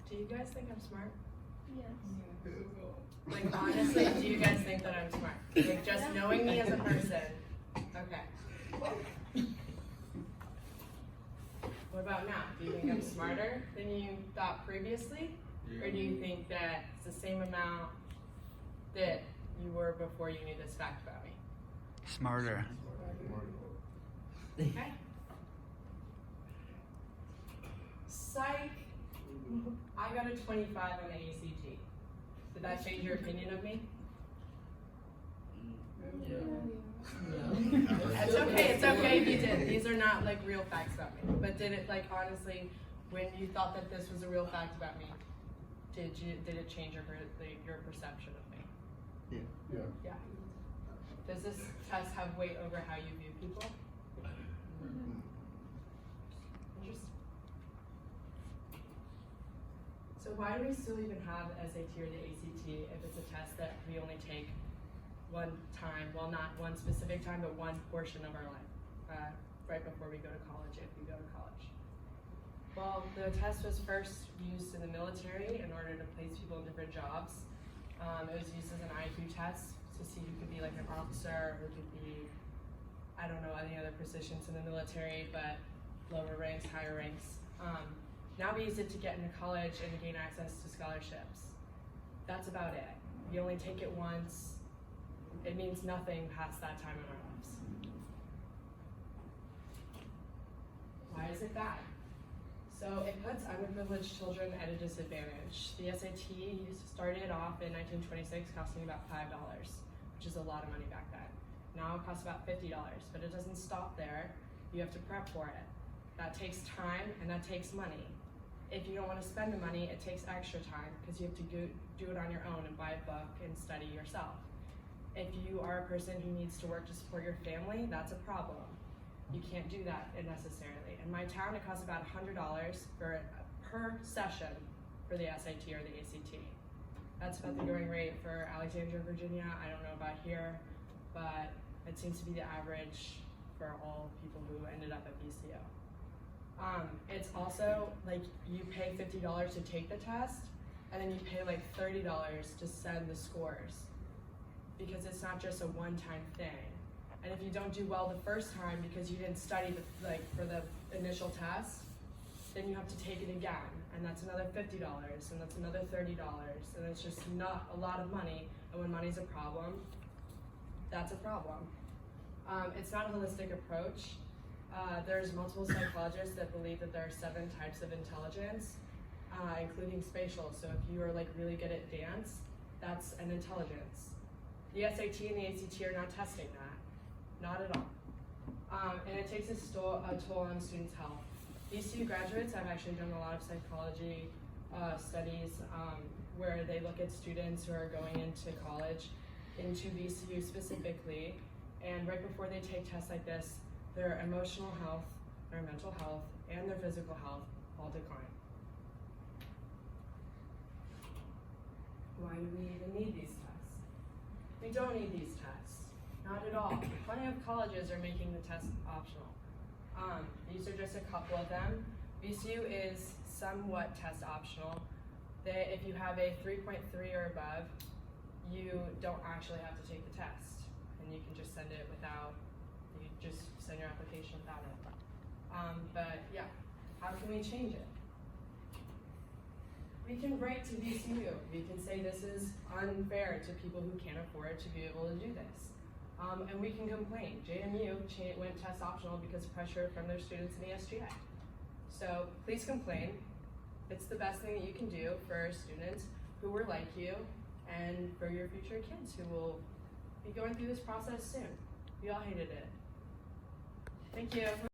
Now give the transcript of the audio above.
Do you guys think I'm smart? Yes. Like honestly, do you guys think that I'm smart? Like just knowing me as a person. Okay. What about now? Do you think I'm smarter than you thought previously? Or do you think that it's the same amount that you were before you knew this fact about me? Smarter. Okay. Psych. I got a 25 on the ACT. Did that change your opinion of me? It's okay if you did. These are not like real facts about me. But did it, like, honestly, when you thought that this was a real fact about me, did it change your perception of me? Yeah. Does this test have weight over how you view people? Interesting. So why do we still even have the SAT or the ACT if it's a test that we only take one time, well, not one specific time, but one portion of our life, right before we go to college, if we go to college? Well, the test was first used in the military in order to place people in different jobs. It was used as an IQ test to see who could be like an officer, who could be, I don't know, any other positions in the military, but lower ranks, higher ranks. Now we use it to get into college and to gain access to scholarships. That's about it. We only take it once. It means nothing past that time in our lives. Why is it bad? So it puts underprivileged children at a disadvantage. The SAT started off in 1926 costing about $5, which is a lot of money back then. Now it costs about $50, but it doesn't stop there. You have to prep for it. That takes time and that takes money. If you don't want to spend the money, it takes extra time because you have to do it on your own and buy a book and study yourself. If you are a person who needs to work to support your family, that's a problem. You can't do that necessarily. In my town, it costs about $100 per session for the SAT or the ACT. That's about the going rate for Alexandria, Virginia. I don't know about here, but it seems to be the average for all people who ended up at VCU. It's also like you pay $50 to take the test, and then you pay like $30 to send the scores, because it's not just a one-time thing. And if you don't do well the first time because you didn't study for the initial test, then you have to take it again, and that's another $50, and that's another $30, and it's just not a lot of money. And when money's a problem, that's a problem. It's not a holistic approach. There's multiple psychologists that believe that there are 7 types of intelligence, including spatial. So if you are like really good at dance, that's an intelligence. The SAT and the ACT are not testing that, not at all. And it takes a toll on students' health. VCU graduates have actually done a lot of psychology studies where they look at students who are going into college, into VCU specifically, and right before they take tests like this, their emotional health, their mental health, and their physical health all decline. Why do we even need these tests? We don't need these tests, not at all. Plenty of colleges are making the test optional. These are just a couple of them. VCU is somewhat test optional. If you have a 3.3 or above, you don't actually have to take the test, and you can just send it without, you just send your application without it. But yeah, how can we change it? We can write to VCU. We can say this is unfair to people who can't afford to be able to do this. And we can complain. JMU went test optional because of pressure from their students in the SGA. So please complain. It's the best thing that you can do for students who were like you and for your future kids who will be going through this process soon. We all hated it. Thank you.